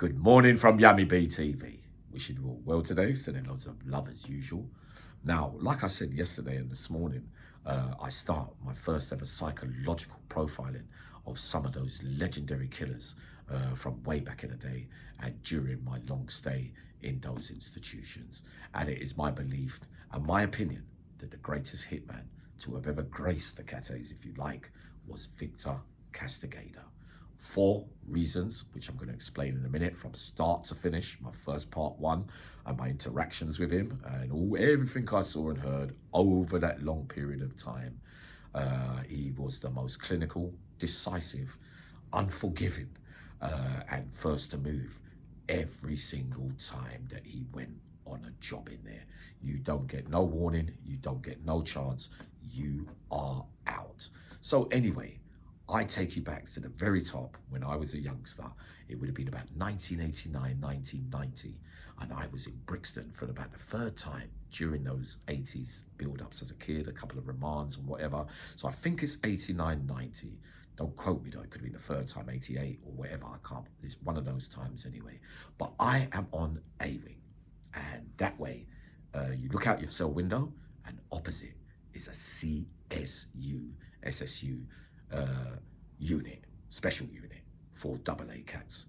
Good morning from Yummy B TV. Wishing you all well today, sending loads of love as usual. Now, like I said yesterday and this morning, I start my first ever psychological profiling of some of those legendary killers from way back in the day and during my long stay in those institutions. And it is my belief and my opinion that the greatest hitman to have ever graced the cates, if you like, was Victor Castigador. 4 reasons, which I'm going to explain in a minute, from start to finish, my first part 1 and my interactions with him and everything I saw and heard over that long period of time. He was the most clinical, decisive, unforgiving, and first to move every single time that he went on a job in there. You don't get no warning, you don't get no chance, you are out. So anyway, I take you back to the very top when I was a youngster. It would have been about 1989, 1990. And I was in Brixton for about the 3rd time during those 80s build-ups as a kid, a couple of remands and whatever. So I think it's 89, 90. Don't quote me though, it could have been the 3rd time, 88 or whatever, I can't. It's one of those times anyway. But I am on A-Wing. And that way, you look out your cell window and opposite is a SSU unit, special unit for AA cats,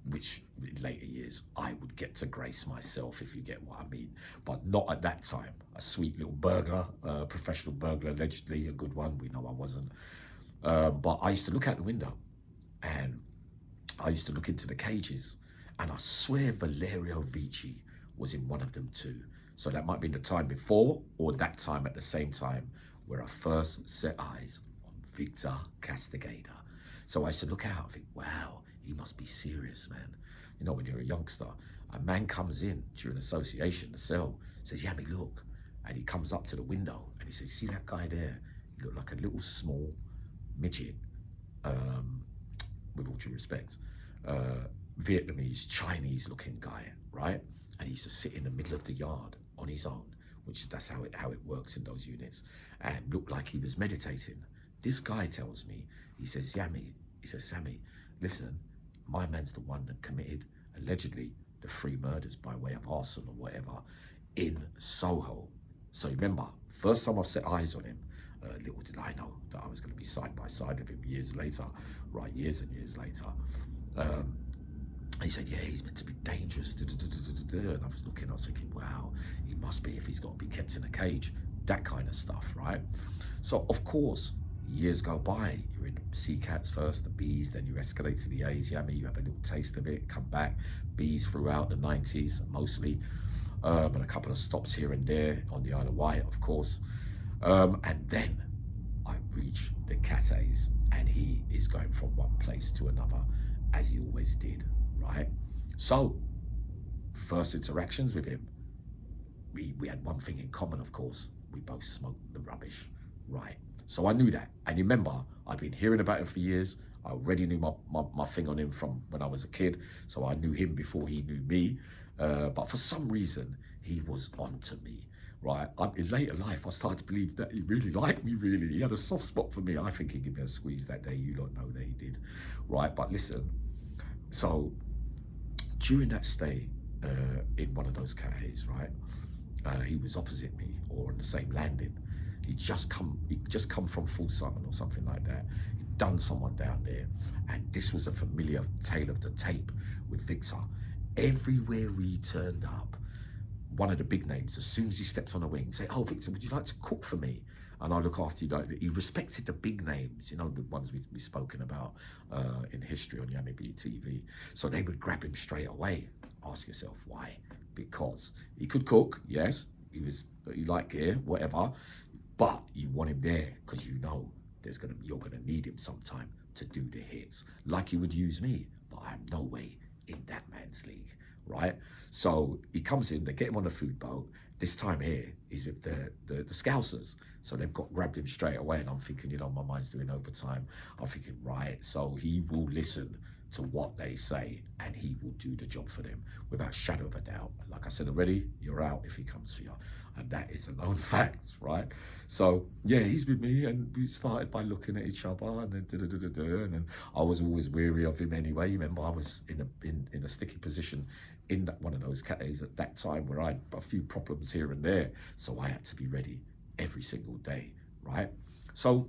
which in later years I would get to grace myself, if you get what I mean, but not at that time. A sweet little burglar, professional burglar, allegedly a good one. We know I wasn't, but I used to look out the window and I used to look into the cages, and I swear Valerio Vici was in one of them too. So that might be the time before or that time at the same time where I first set eyes on Victor Castigador. So I used to look out and think, wow, he must be serious, man. You know, when you're a youngster, a man comes in during association, the cell, says, Yummy, look. And he comes up to the window and he says, see that guy there? He looked like a little small midget, with all due respect, Vietnamese, Chinese looking guy, right? And he used to sit in the middle of the yard on his own, which that's how it works in those units, and looked like he was meditating. This guy tells me, he says, Yummy, he says, Sammy, listen, my man's the one that committed, allegedly, the 3 murders by way of arson or whatever in Soho. So remember, first time I set eyes on him, little did I know that I was going to be side by side with him years later, right, years and years later. He said, yeah, he's meant to be dangerous. And I was looking, I was thinking, wow, he must be if he's got to be kept in a cage, that kind of stuff, right? So, of course, years go by. You're in C cats first, the Bs, then you escalate to the As. Yummy, you have a little taste of it, come back. Bs throughout the 90s, mostly. And a couple of stops here and there on the Isle of Wight, of course. And then I reach the Cat A's, and he is going from one place to another, as he always did, right? So, first interactions with him, we had one thing in common, of course. We both smoked the rubbish, right? So I knew that. And remember, I've been hearing about him for years. I already knew my thing on him from when I was a kid. So I knew him before he knew me. But for some reason, he was onto me, right? In later life, I started to believe that he really liked me, really. He had a soft spot for me. I think he gave me a squeeze that day. You don't know that he did, right? But listen, so during that stay in one of those cates, right, he was opposite me or on the same landing. He'd just come from Full Sutton or something like that. He'd done someone down there, and this was a familiar tale of the tape with Victor. Everywhere he turned up, one of the big names, as soon as he stepped on a wing, say, oh, Victor, would you like to cook for me? And I'll look after you. He respected the big names, you know, the ones we've spoken about in history on Yummy B TV. So they would grab him straight away. Ask yourself why? Because he could cook, yes, he liked gear, whatever, but you want him there because you know you're gonna need him sometime to do the hits, like he would use me. But I'm no way in that man's league, right? So he comes in, they get him on the food boat. This time here, he's with the Scousers. So they've grabbed him straight away, and I'm thinking, you know, my mind's doing overtime. I'm thinking, right, so he will listen to what they say, and he will do the job for them without a shadow of a doubt. Like I said already, you're out if he comes for you. And that is a known fact, right? So yeah, he's with me, and we started by looking at each other, and then and then I was always weary of him anyway. Remember, I was in a sticky position in one of those categories at that time where I had a few problems here and there, so I had to be ready every single day, right? So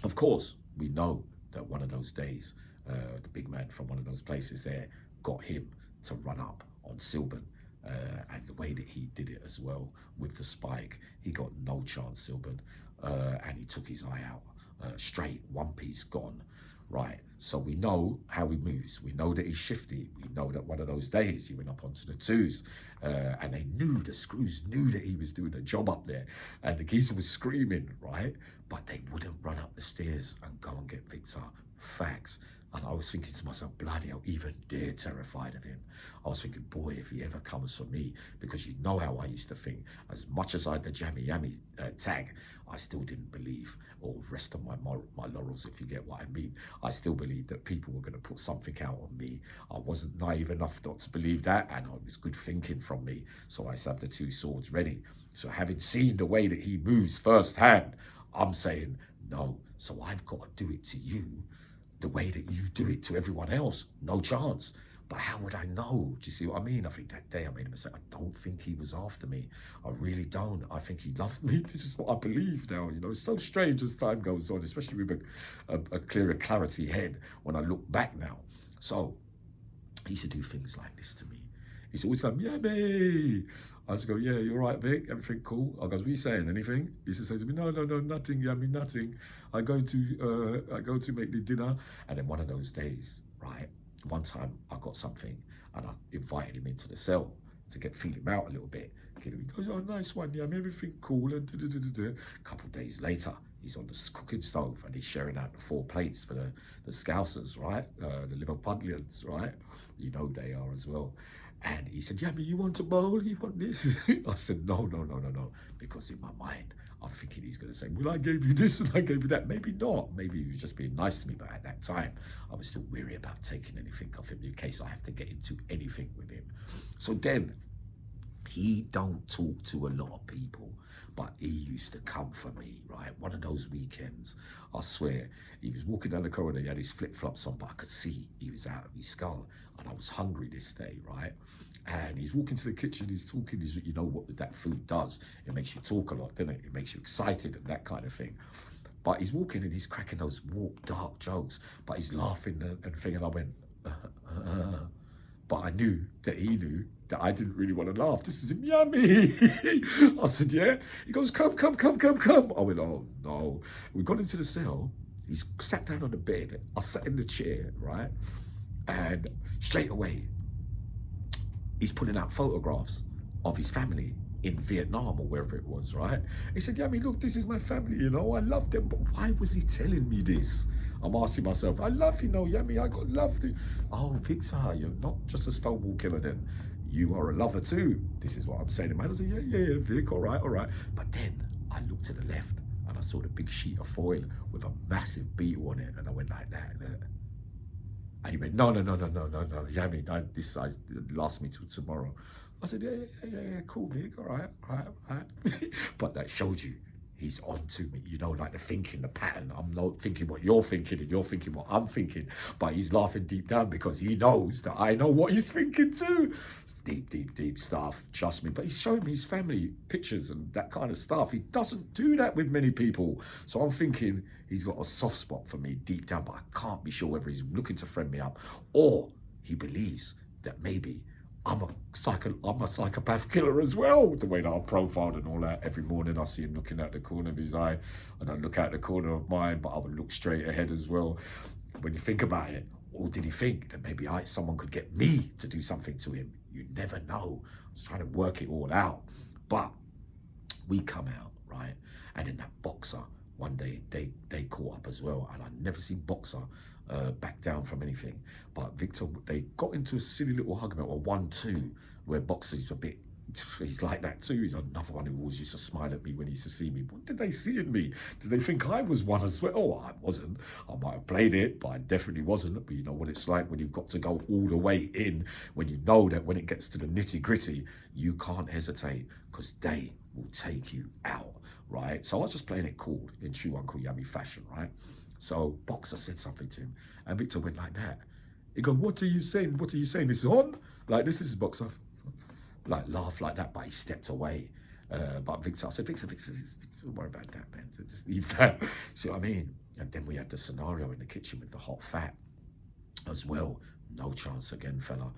of course we know that one of those days, the big man from one of those places there got him to run up on Silban. And the way that he did it as well with the spike, he got no chance, Silban, and he took his eye out straight, one piece gone, right? So we know how he moves. We know that he's shifty. We know that one of those days he went up onto the twos, and they knew, the screws knew that he was doing a job up there, and the geezer was screaming, right? But they wouldn't run up the stairs and go and get Victor. Facts. And I was thinking to myself, bloody hell, even they're terrified of him. I was thinking, boy, if he ever comes for me, because you know how I used to think, as much as I had the jammy yammy tag, I still didn't believe, or rest of my laurels, if you get what I mean. I still believed that people were going to put something out on me. I wasn't naive enough not to believe that, and it was good thinking from me. So I used to have the two swords ready. So having seen the way that he moves firsthand, I'm saying, no, so I've got to do it to you the way that you do it to everyone else. No chance. But how would I know? Do you see what I mean? I think that day I made a mistake. I don't think he was after me. I really don't. I think he loved me. This is what I believe now. You know, it's so strange as time goes on, especially with a clearer clarity head when I look back now. So he used to do things like this to me. He's always going, yeah, me. I just go, yeah, you're right, Vic, everything cool. I goes, what are you saying, anything? He used to say to me, no, nothing, yeah, I mean, nothing. I go to make the dinner. And then one of those days, right, one time I got something and I invited him into the cell to feel him out a little bit. He goes, oh, nice one, yeah, I mean, everything cool. And a couple of days later, he's on the cooking stove and he's sharing out the 4 plates for the Scousers, right? The Liverpudlians, right? You know they are as well. And he said, Yummy, you want a bowl? You want this? I said, no. Because in my mind, I'm thinking he's going to say, well, I gave you this and I gave you that. Maybe not. Maybe he was just being nice to me. But at that time, I was still weary about taking anything off him in case I have to get into anything with him. So then, he don't talk to a lot of people, but he used to come for me, right? One of those weekends, I swear, he was walking down the corridor, he had his flip-flops on, but I could see he was out of his skull, and I was hungry this day, right? And he's walking to the kitchen, he's talking, you know what that food does? It makes you talk a lot, doesn't it? It makes you excited and that kind of thing. But he's walking and he's cracking those dark jokes, but he's laughing and thing, and I went, But I knew that he knew that I didn't really want to laugh. This is him, Yummy. I said, yeah. He goes, come. I went, oh, no. We got into the cell. He's sat down on the bed. I sat in the chair, right? And straight away, he's pulling out photographs of his family in Vietnam or wherever it was, right? He said, Yummy, look, this is my family, you know. I love them. But why was he telling me this? I'm asking myself, I love you, know, Yummy, I got love. Oh, Victor, you're not just a Stonewall killer then. You are a lover too. This is what I'm saying. I was like, yeah, Vic, all right. But then I looked to the left and I saw the big sheet of foil with a massive beetle on it. And I went like that. And he went, no, Yummy, this lasts me till tomorrow. I said, yeah, cool, Vic, all right. But that showed you, he's on to me, you know, like the thinking, the pattern. I'm not thinking what you're thinking and you're thinking what I'm thinking, but he's laughing deep down because he knows that I know what he's thinking too. It's deep stuff, trust me. But he's showing me his family pictures and that kind of stuff. He doesn't do that with many people. So I'm thinking he's got a soft spot for me deep down, but I can't be sure whether he's looking to friend me up or he believes that maybe I'm a psychopath killer as well, the way that I'm profiled and all that. Every morning I see him looking out the corner of his eye and I look out the corner of mine, but I would look straight ahead as well. When you think about it, or did he think that maybe someone could get me to do something to him? You never know. I was trying to work it all out. But we come out, right? And then that boxer, one day they caught up as well, and I'd never seen boxer back down from anything. But Victor, they got into a silly little argument, or 1-2, where boxer's a bit He's like that too. He's another one who always used to smile at me when he used to see me. What did they see in me? Did they think I was one as well? Oh, I wasn't. I might have played it, but I definitely wasn't. But you know what it's like when you've got to go all the way in, when you know that when it gets to the nitty gritty, you can't hesitate because they will take you out, right? So I was just playing it cool in true Uncle Yummy fashion, right? So Boxer said something to him and Victor went like that. He go, what are you saying? What are you saying? This is on? Like this is Boxer. Like laugh like that, but he stepped away. But Victor, I said, Victor, don't worry about that, man. Just leave that. See what I mean? And then we had the scenario in the kitchen with the hot fat as well. No chance again, fella.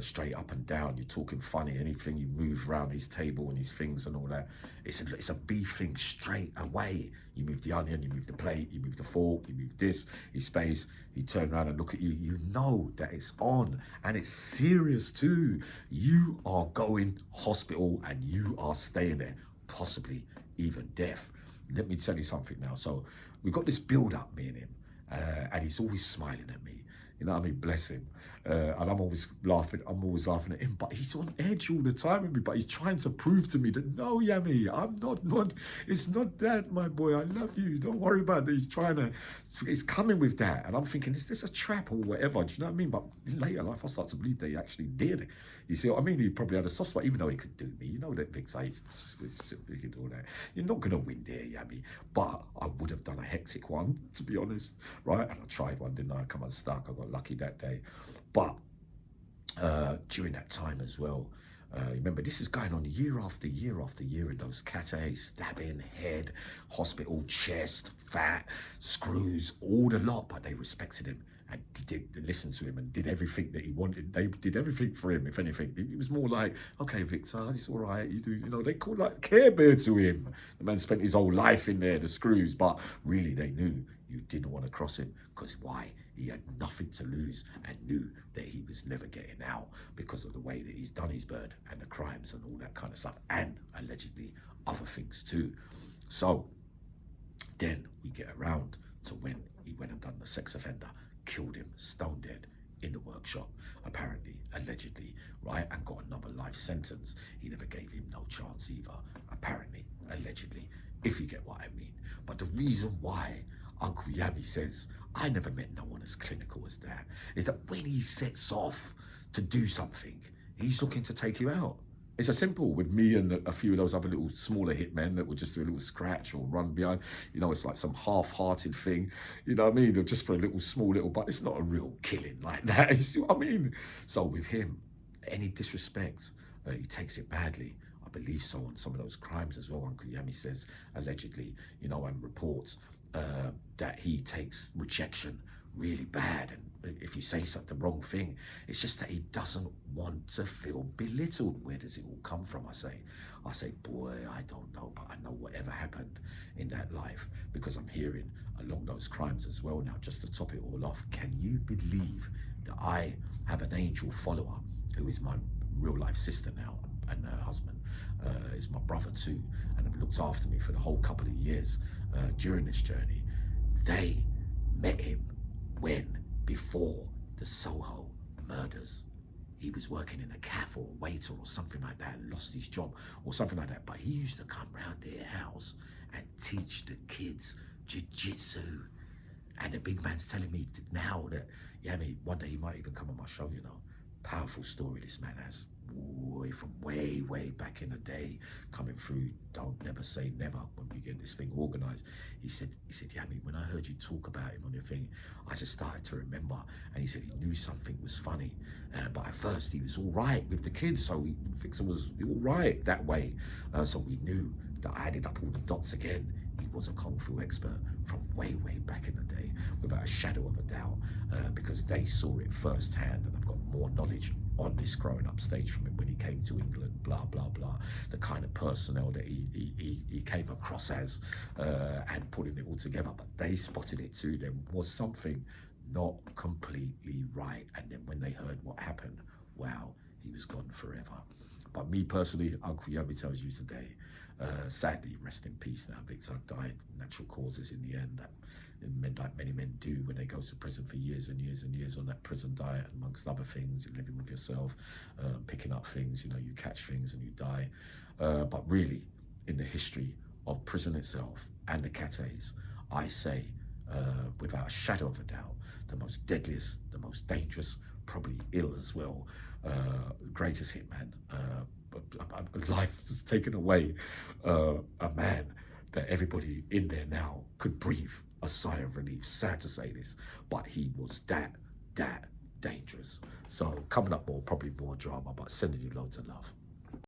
Straight up and down. You're talking funny. Anything you move around his table and his things and all that. It's a beef thing straight away. You move the onion, you move the plate, you move the fork, you move this, his space. He turn around and look at you. You know that it's on and it's serious too. You are going hospital and you are staying there, possibly even death. Let me tell you something now. So we got this build up, me and him, and he's always smiling at me. You know what I mean? Bless him. And I'm always laughing at him, but he's on edge all the time with me, but he's trying to prove to me that, no, Yummy, I'm not, it's not that, my boy, I love you, don't worry about it. He's coming with that. And I'm thinking, is this a trap or whatever? Do you know what I mean? But in later life, I start to believe that he actually did it. You see what I mean? He probably had a soft spot, even though he could do me. You know that Victor, he could do all that. You're not going to win there, Yummy. But I would have done a hectic one, to be honest, right? And I tried one, didn't I? Come unstuck. I got lucky that day. But during that time as well, remember, this is going on year after year after year in those cates, stabbing, head, hospital, chest, fat, screws, all the lot, but they respected him and did listen to him and did everything that he wanted. They did everything for him, if anything. It was more like, okay, Victor, it's all right. You do, you know, they called like Care Bear to him. The man spent his whole life in there, the screws, but really they knew you didn't want to cross him because why? He had nothing to lose and knew that he was never getting out because of the way that he's done his bird and the crimes and all that kind of stuff, and allegedly other things too. So then we get around to when he went and done the sex offender, killed him stone dead in the workshop, apparently, allegedly, right, and got another life sentence. He never gave him no chance either, apparently, allegedly, if you get what I mean. But the reason why Uncle Yummy says, I never met no one as clinical as that, is that when he sets off to do something, he's looking to take you out. It's as simple with me and a few of those other little smaller hitmen that would just do a little scratch or run behind. You know, it's like some half-hearted thing, you know what I mean? Or just for a little, small little, but it's not a real killing like that, you see what I mean? So with him, any disrespect, he takes it badly. I believe so on some of those crimes as well, Uncle Yummy says, allegedly, you know, and reports that he takes rejection really bad, and if you say something, the wrong thing, it's just that he doesn't want to feel belittled. Where does it all come from? I say, boy, I don't know, but I know whatever happened in that life, because I'm hearing along those crimes as well now, just to top it all off. Can you believe that I have an angel follower who is my real life sister now, and her husband is my brother too, and have looked after me for the whole couple of years during this journey. They met him before the Soho murders. He was working in a cafe or a waiter or something like that and lost his job or something like that. But he used to come round their house and teach the kids jiu-jitsu. And the big man's telling me now that, yeah, I mean, one day he might even come on my show, you know. Powerful story this man has. Boy, from way, way back in the day, coming through, don't never say never when we get this thing organized. He said, yeah, I mean, when I heard you talk about him on your thing, I just started to remember. And he said he knew something was funny. But at first he was all right with the kids. So Victor was all right that way. So we knew that I added up all the dots again. He was a Kung Fu expert from way, way back in the day, without a shadow of a doubt, because they saw it firsthand, and I've got more knowledge on this growing up stage from him when he came to England, blah, blah, blah, the kind of personnel that he came across as, and putting it all together. But they spotted it too. There was something not completely right. And then when they heard what happened, wow, he was gone forever. But me personally, Uncle Yummy tells you today, sadly, rest in peace now. Victor died natural causes in the end. That like many men do when they go to prison for years and years and years on that prison diet, amongst other things. You're living with yourself, picking up things, you know, you catch things and you die. But really, in the history of prison itself and the cates, I say, without a shadow of a doubt, the most deadliest, the most dangerous, probably ill as well, greatest hitman. Life has taken away a man that everybody in there now could breathe a sigh of relief. Sad to say this, but he was that dangerous. So coming up more, probably more drama, but sending you loads of love.